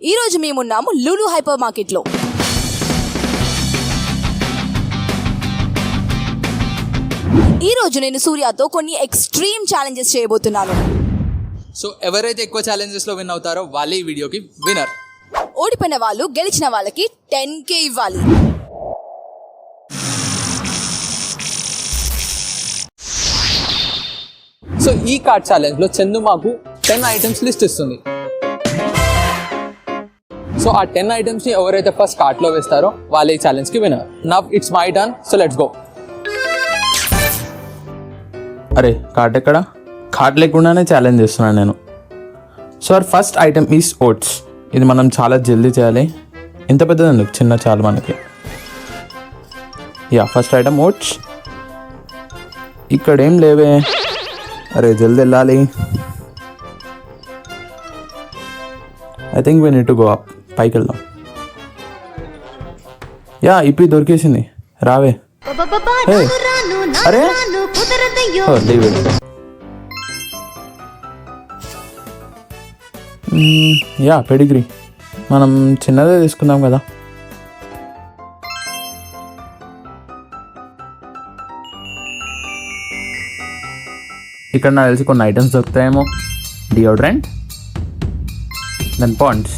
ఈ రోజు మేమున్నాము లులు హైపర్ మార్కెట్లో. ఈ రోజు నేను సూర్యతో కొన్ని ఎక్స్ట్రీమ్ ఛాలెంజెస్ చేయబోతున్నాను. సో ఎవరైతే ఎక్కువ ఛాలెంజెస్ లో విన్ అవుతారో వాళ్ళే ఈ వీడియోకి విన్నర్. ఓడిపోయిన వాళ్ళు గెలిచిన వాళ్ళకి 10K ఇవ్వాలి. సో ఈ కార్డ్ ఛాలెంజ్ లో చందు మాకు 10 ఐటమ్స్ లిస్ట్ ఇస్తుంది. సో ఆ 10 ఐటమ్స్ ని ఎవరైతే ఫస్ట్ కార్ట్ లో వేస్తారో వాళ్ళే ఈ ఛాలెంజ్ కి winner. Now it's my turn, so let's go. అరే కార్డ్ ఎక్కడ? కార్డ్ లేకుండానే ఛాలెంజ్ చేస్తున్నాను నేను. So our first item is oats. ఇది మనం చాలా జల్దీ చేయాలి. ఇంత పెద్దదండి, చిన్న చాలు మనకి. Yeah, first item oats. ఇక్కడ ఏం లేవే. అరే జల్దీ వెళ్ళాలి. I think we need to go up. పైకి వెళ్దాం. యా, ఇప్పి దొరికేసింది, రావే. అరే లీవ్ ఇట్. యా, పెడిగ్రీ మనం చిన్నదే తీసుకుందాం కదా. ఇక్కడ నాకు తెలిసి కొన్ని ఐటమ్స్ దొరుకుతాయేమో. డియోడ్రెంట్, దెన్ పాండ్స్,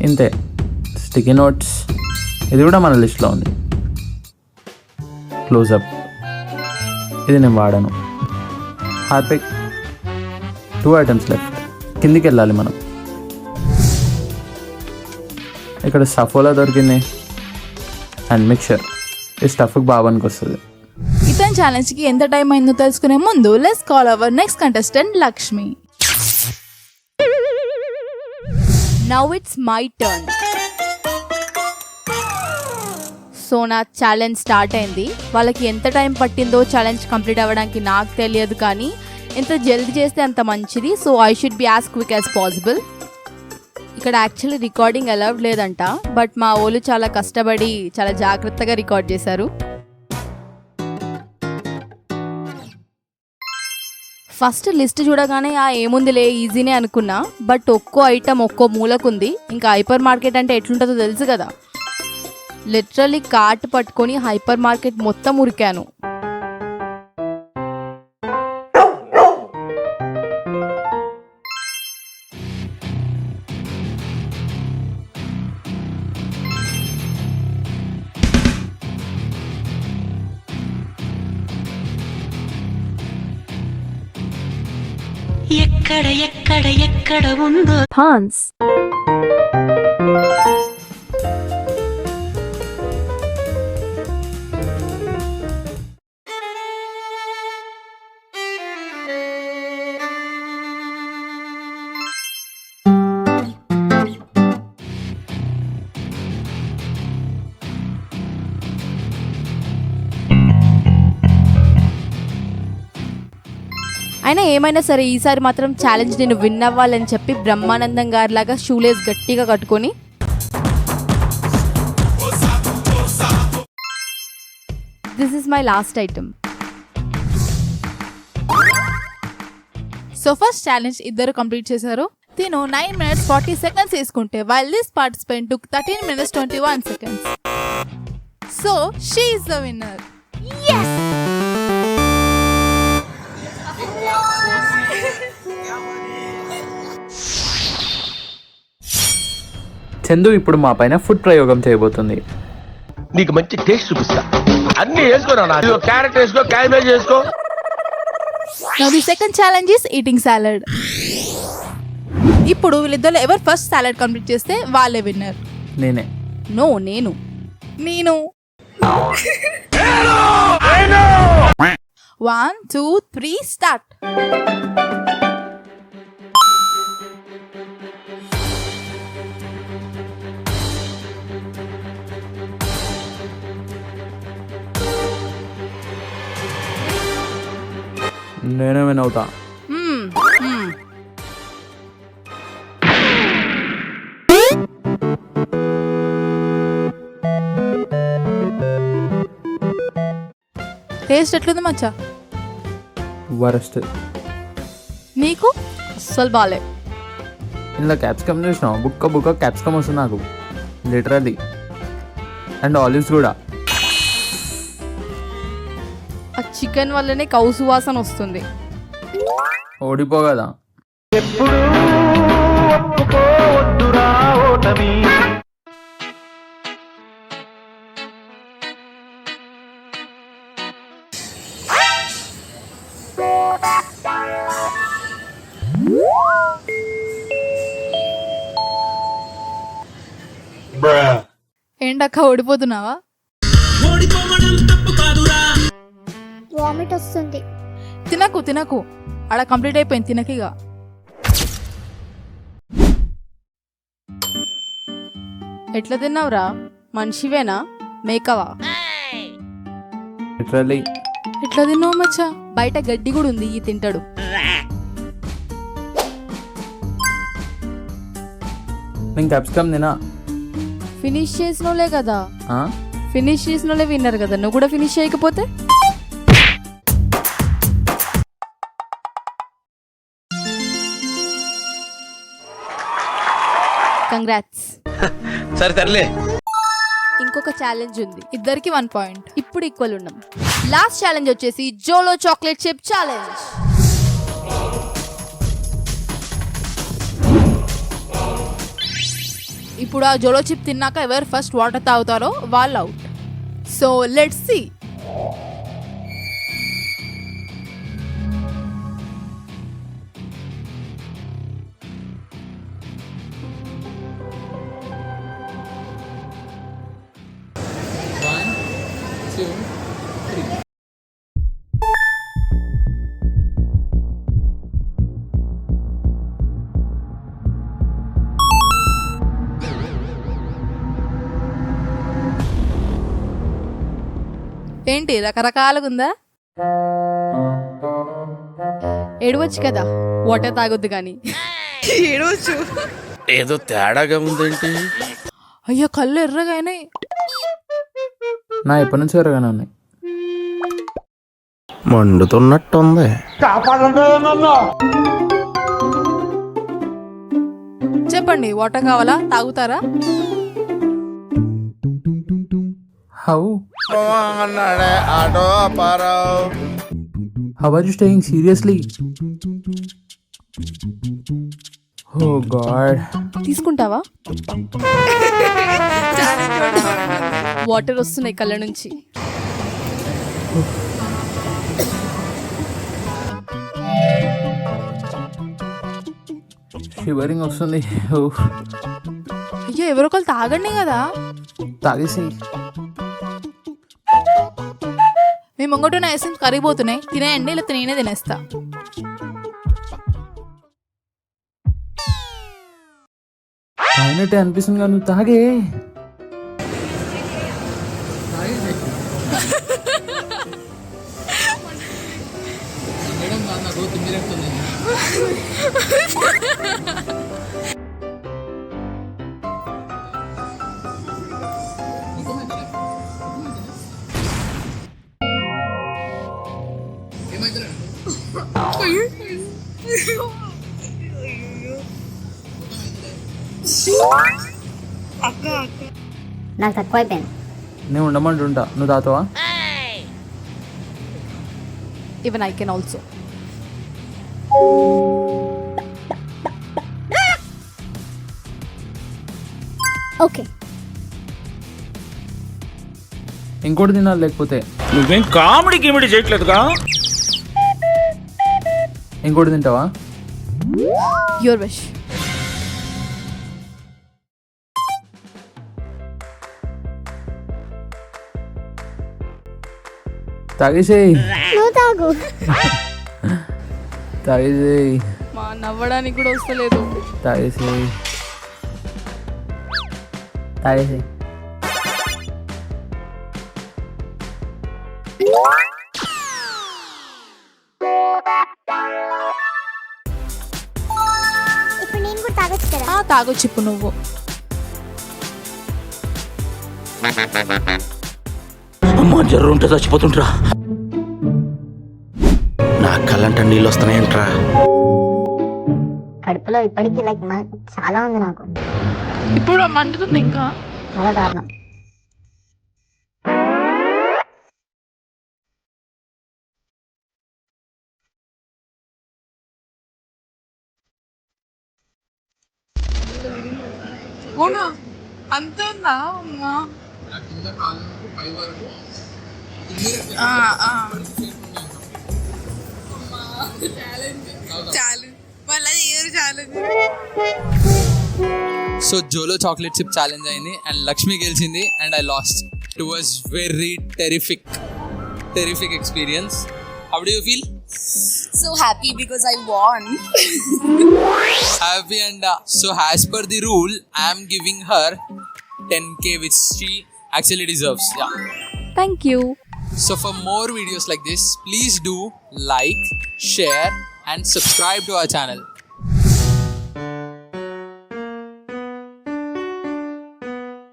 ఇంతే. స్టికీ నోట్స్, ఇది కూడా మన లిస్ట్లో ఉంది. క్లోజప్, ఇది నేను వాడాను. Harpic, 2 items left. కిందికి వెళ్ళాలి మనం. ఇక్కడ సఫోలా దొరికింది అండ్ మిక్చర్. ఈ స్టఫ్కి బాబానికి వస్తుంది. ఇతని ఛాలెంజ్కి ఎంత టైం అయిందో తెలుసుకునే ముందు let's call our next contestant Lakshmi. Now it's my turn. So నా ఛాలెంజ్ స్టార్ట్ అయింది. వాళ్ళకి ఎంత టైం పట్టిందో ఛాలెంజ్ కంప్లీట్ అవ్వడానికి నాకు తెలియదు, కానీ ఎంత జల్దీ చేస్తే అంత మంచిది. So I should be as quick as possible. ఇక్కడ యాక్చువల్లీ రికార్డింగ్ అలౌడ్ లేదంట, బట్ మా వాళ్ళు చాలా కష్టపడి చాలా జాగ్రత్తగా రికార్డ్ చేశారు. ఫస్ట్ లిస్ట్ చూడగానే ఏముందిలే ఈజీనే అనుకున్నా, బట్ ఒక్కో ఐటమ్ ఒక్కో మూలకుంది. ఇంకా హైపర్ మార్కెట్ అంటే ఎట్లుంటుందో తెలుసు కదా. లిటరల్లీ కార్ట్ పట్టుకొని హైపర్ మార్కెట్ మొత్తం ఉరికాను. ఎక్కడ ఎక్కడ ఎక్కడ ఉందో పాన్స్. అయినా ఏమైనా సరే ఈసారి మాత్రం ఛాలెంజ్ నేను విన్ అవ్వాలని చెప్పి బ్రహ్మానందం గారిలాగా షూలేస్ గట్టిగా కట్టుకొని this is my last item. So first challenge ఇద్దరు కంప్లీట్ చేశారు. తిను 9 minutes 40 seconds తీసుకుంటే while this participant took 13 minutes 21 seconds. So she is the winner. yes. Chandu ఇప్పుడు మా పైన ఫుడ్ ప్రయోగం చేయబోతుంది. నీకు మంచి టేస్ట్ చూపిస్తా. అన్ని వేసుకోరా, క్యారెట్ వేసుకో, క్యాబేజ్ వేసుకో. Now the second challenge is eating salad. ఇప్పుడు వీళ్ళిద్దరు ఎవరు ఫస్ట్ సాలడ్ కంప్లీట్ చేస్తే వాళ్ళే విన్నర్. నేనే. నో, నేను 1 2 3 స్టార్ట్. నేనే విన్ అవుతా. టేస్ట్ ఎట్లుంది మచ్చా? వరస్ట్. నీకు అస్సలు బాలే. ఇందులో క్యాప్సికమ్ చూసినావు, బుక్క క్యాప్సికమ్ వస్తుంది నాకు లిటరల్లీ. అండ్ ఆలివ్స్ కూడా. ఆ చికెన్ వల్లనే కౌసు వాసన వస్తుంది. ఓడిపో కదా. ఏంటక్క ఓడిపోతున్నావా? వామిట్ వస్తుంది. తినకు అలా కంప్లీట్ అయిపోయింది, తినకిగా. ఎట్లా తిన్నావురా? మనిషివేనా మేకవా? లిటరల్లీ. ఎట్లా తిన్నావు మచ్చా? బయట గడ్డి కూడా ఉంది, ఈ తింటాడు. నేను క్యాప్సికమ్ తినా. ఫినిష్ చేసినోలే కదా, ఆ? ఫినిష్ చేసినోలే విన్నారు కదా, నువ్వు కూడా ఫినిష్ చేయకపోతే? కంగ్రాట్స్. సరే తరలే. ఇంకొక ఛాలెంజ్ ఉంది, ఇద్దరికి 1 పాయింట్. ఇప్పుడు ఈక్వల్ ఉన్నాం. లాస్ట్ ఛాలెంజ్ వచ్చేసి జోలో చాక్లెట్ చిప్ ఛాలెంజ్. ఇప్పుడు ఆ జోలో చిప్ తిన్నాక ఎవరు ఫస్ట్ వాటర్ తాగుతారో వాళ్ళు అవుట్. So let's see. ఏంటి రకరకాలుగా ఉందా? ఏడవచ్చు కదా, వాటర్ తాగొద్దు కానీ. ఏడవచ్చు. ఏదో తేడాగా ఉందేంటి? అయ్యో కళ్ళు ఎర్రగా అయినాయి. నా ఎప్పటి నుంచి ఎరగానే ఉన్నాయి. మండుతున్నట్టుంది. చెప్పండి, వాటర్ కావాలా? తాగుతారా? How are you staying seriously? Oh God. తీసుకుంటావా? వాటర్ వస్తున్నాయి కళ్ళ నుంచి. షివరింగ్ వస్తుంది. అయ్యో ఎవరొకరు తాగండి కదా. తాగేసి. మేము ముంగటున్న ఎసెన్స్ కరిగిపోతున్నాయి, తినేయండి, లేకపోతే నేనే తినేస్తా. తాగినట్టే అనిపిస్తుంది కానీ నువ్వు తాగే. నాకు తక్కువ అయిపోయింది. నేను ఉండమంటుంటా, నువ్వు తాగుతావా? Even I can also. Okay. ఇంకోటి తినాలి లేకపోతే. నువ్వేం కామెడీ గిమిడి చేయట్లేదుగా? ఇంకోటి తింటావా? Your wish. తాగేసేయి. నువ్వు తాగు. తాగేసేయి. మా నవ్వడానికి కూడా వస్తలేదు. తాగేసేయి. తాగేసేయి. ఇప్పుడు నేను కూడా తాగొచ్చు కదా. తాగొచ్చు ఇప్పుడు నువ్వు. అమ్మా జర్రు ఉంటే చచ్చిపోతుంట్రా. నా కళ్ళంట నీళ్ళు వస్తున్నాయంట్రా. కడుపులో ఇప్పటికీ లైక్ చాలా ఉంది నాకు. ఇప్పుడు మండుతుంది ఇంకా. చాలా దారుణం. అవునా అంత ఉందా అమ్మా? మళ్ళీ ఏరు challenge. So Jolo chocolate chip challenge అయింది అండ్ లక్ష్మి గెలిచింది and I lost. It was very terrific experience. How do you feel? So happy because I won. Happy and so as per the rule I am giving her 10k which she actually deserves. Yeah. Thank you. So for more videos like this, please do like, share and subscribe to our channel.